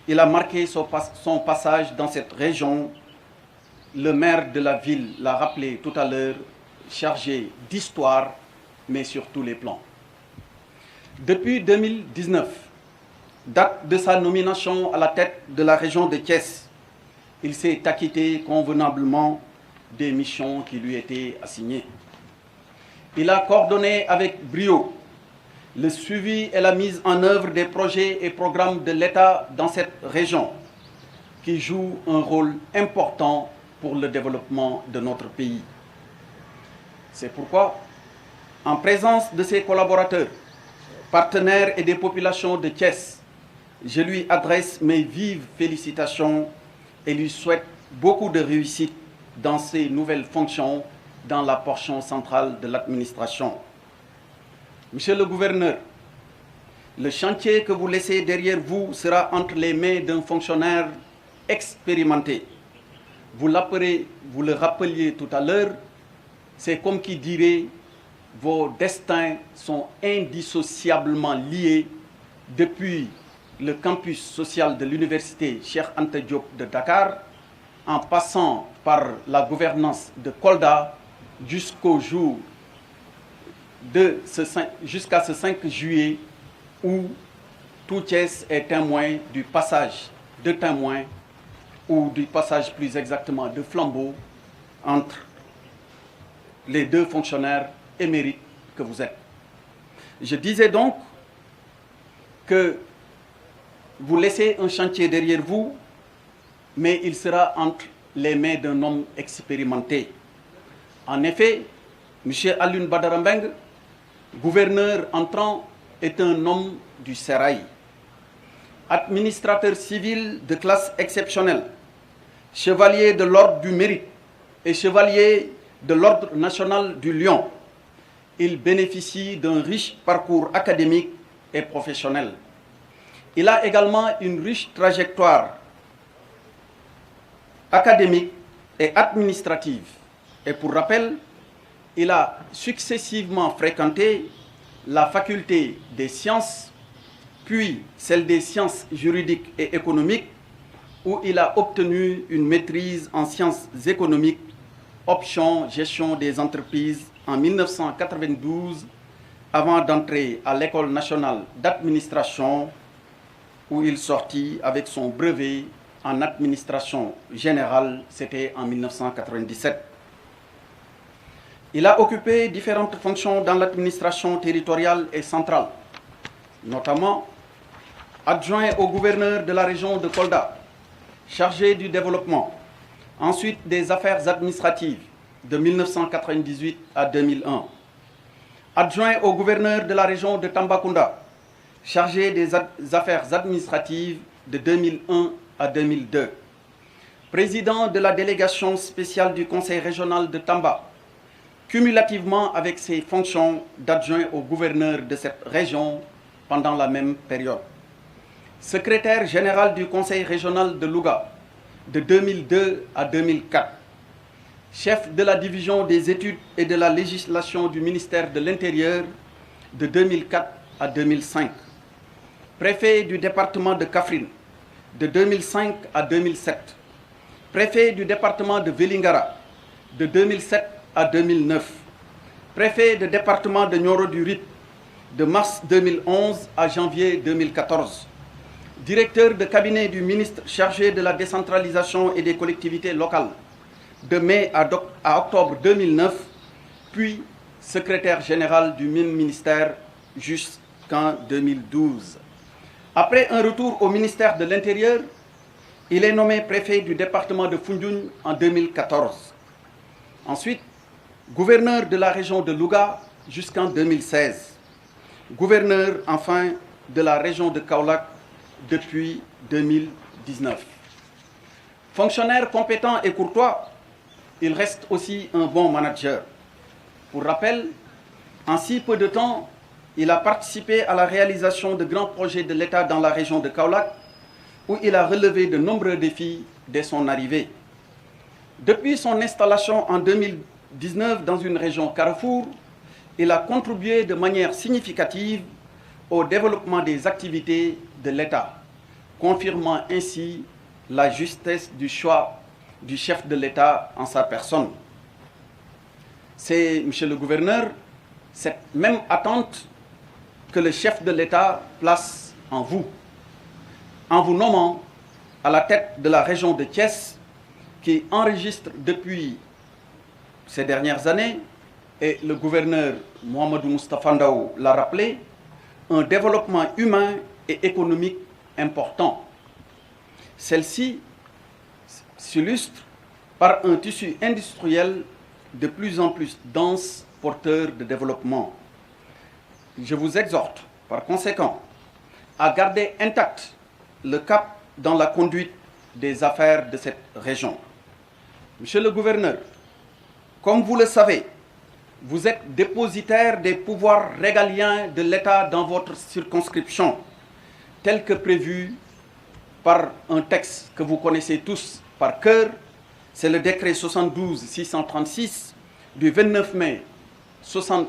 il a marqué son passage dans cette région. Le maire de la ville l'a rappelé tout à l'heure, chargé d'histoire, mais sur tous les plans. Depuis 2019, date de sa nomination à la tête de la région de Thiès, il s'est acquitté convenablement des missions qui lui étaient assignées. Il a coordonné avec brio le suivi et la mise en œuvre des projets et programmes de l'État dans cette région, qui jouent un rôle important pour le développement de notre pays. C'est pourquoi, en présence de ses collaborateurs, partenaires et des populations de Thiès, je lui adresse mes vives félicitations et lui souhaite beaucoup de réussite dans ses nouvelles fonctions dans la portion centrale de l'administration. Monsieur le gouverneur, le chantier que vous laissez derrière vous sera entre les mains d'un fonctionnaire expérimenté. Vous le rappeliez tout à l'heure, c'est comme qui dirait, vos destins sont indissociablement liés depuis le campus social de l'université Cheikh Anta Diop de Dakar, en passant par la gouvernance de Kolda jusqu'au jour jusqu'à ce 5 juillet où tout Thiès est témoin du passage de témoin ou du passage plus exactement de flambeau entre les deux fonctionnaires émérites que vous êtes. Je disais donc que vous laissez un chantier derrière vous, mais il sera entre les mains d'un homme expérimenté. En effet, M. Alioune Badara Mbengue, gouverneur entrant, est un homme du sérail, administrateur civil de classe exceptionnelle, chevalier de l'ordre du mérite et chevalier de l'ordre national du Lion. Il bénéficie d'un riche parcours académique et professionnel. Il a également une riche trajectoire académique et administrative. Et pour rappel, il a successivement fréquenté la faculté des sciences, puis celle des sciences juridiques et économiques, où il a obtenu une maîtrise en sciences économiques, option gestion des entreprises en 1992, avant d'entrer à l'École nationale d'administration, où il sortit avec son brevet en administration générale, c'était en 1997. Il a occupé différentes fonctions dans l'administration territoriale et centrale, notamment adjoint au gouverneur de la région de Kolda, chargé du développement, ensuite des affaires administratives de 1998 à 2001, adjoint au gouverneur de la région de Tambacounda, chargé des affaires administratives de 2001 à 2002, président de la délégation spéciale du Conseil régional de Tamba, cumulativement avec ses fonctions d'adjoint au gouverneur de cette région pendant la même période. Secrétaire général du Conseil régional de Louga de 2002 à 2004, chef de la division des études et de la législation du ministère de l'Intérieur de 2004 à 2005, préfet du département de Kaffrine de 2005 à 2007, préfet du département de Vélingara de 2007 à 2009, préfet du département de Nioro-du-Rip de mars 2011 à janvier 2014, directeur de cabinet du ministre chargé de la décentralisation et des collectivités locales de mai à octobre 2009, puis secrétaire général du même ministère jusqu'en 2012. Après un retour au ministère de l'Intérieur, il est nommé préfet du département de Foundiougne en 2014. Ensuite, gouverneur de la région de Louga jusqu'en 2016. Gouverneur, enfin, de la région de Kaolack depuis 2019. Fonctionnaire compétent et courtois, il reste aussi un bon manager. Pour rappel, en si peu de temps, il a participé à la réalisation de grands projets de l'État dans la région de Kaolack, où il a relevé de nombreux défis dès son arrivée. Depuis son installation en 2019 dans une région Carrefour, il a contribué de manière significative au développement des activités de l'État, confirmant ainsi la justesse du choix du chef de l'État en sa personne. C'est, Monsieur le Gouverneur, cette même attente que le chef de l'État place en vous nommant à la tête de la région de Thiès, qui enregistre depuis ces dernières années, et le gouverneur Mohamedou Moustapha Ndaw l'a rappelé, un développement humain et économique important. Celle-ci s'illustre par un tissu industriel de plus en plus dense, porteur de développement. Je vous exhorte, par conséquent, à garder intact le cap dans la conduite des affaires de cette région. Monsieur le gouverneur, comme vous le savez, vous êtes dépositaire des pouvoirs régaliens de l'État dans votre circonscription, tel que prévu par un texte que vous connaissez tous par cœur. C'est le décret 72-636 du 29 mai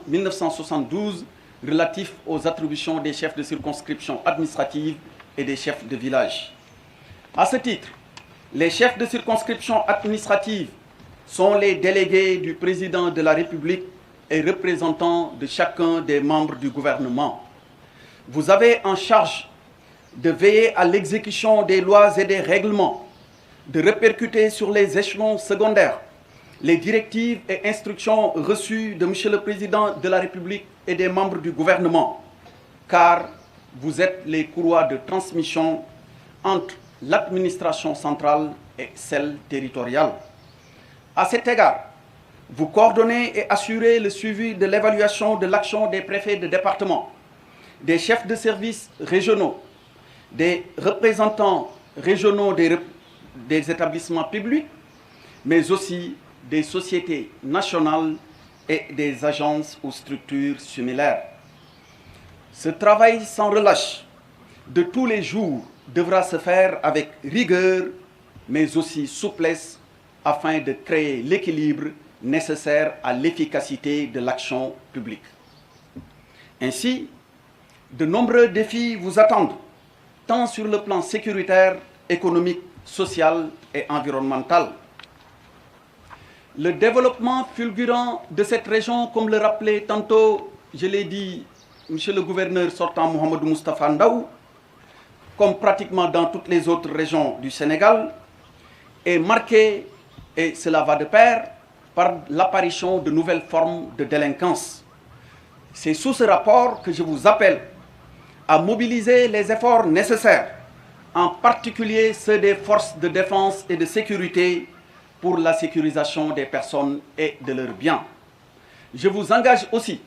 1972 relatif aux attributions des chefs de circonscription administrative et des chefs de village. À ce titre, les chefs de circonscription administrative sont les délégués du président de la République et représentants de chacun des membres du gouvernement. Vous avez en charge de veiller à l'exécution des lois et des règlements, de répercuter sur les échelons secondaires les directives et instructions reçues de Monsieur le Président de la République et des membres du gouvernement, car vous êtes les courroies de transmission entre l'administration centrale et celle territoriale. À cet égard, vous coordonnez et assurez le suivi de l'évaluation de l'action des préfets de département, des chefs de services régionaux, des représentants régionaux des établissements publics, mais aussi des sociétés nationales et des agences ou structures similaires. Ce travail sans relâche de tous les jours devra se faire avec rigueur, mais aussi souplesse, afin de créer l'équilibre nécessaire à l'efficacité de l'action publique. Ainsi, de nombreux défis vous attendent, tant sur le plan sécuritaire, économique, social et environnemental. Le développement fulgurant de cette région, comme le rappelait tantôt, je l'ai dit, Monsieur le gouverneur sortant Mohamedou Moustapha Ndaw, comme pratiquement dans toutes les autres régions du Sénégal, est marqué, et cela va de pair, par l'apparition de nouvelles formes de délinquance. C'est sous ce rapport que je vous appelle à mobiliser les efforts nécessaires, en particulier ceux des forces de défense et de sécurité, pour la sécurisation des personnes et de leurs biens. Je vous engage aussi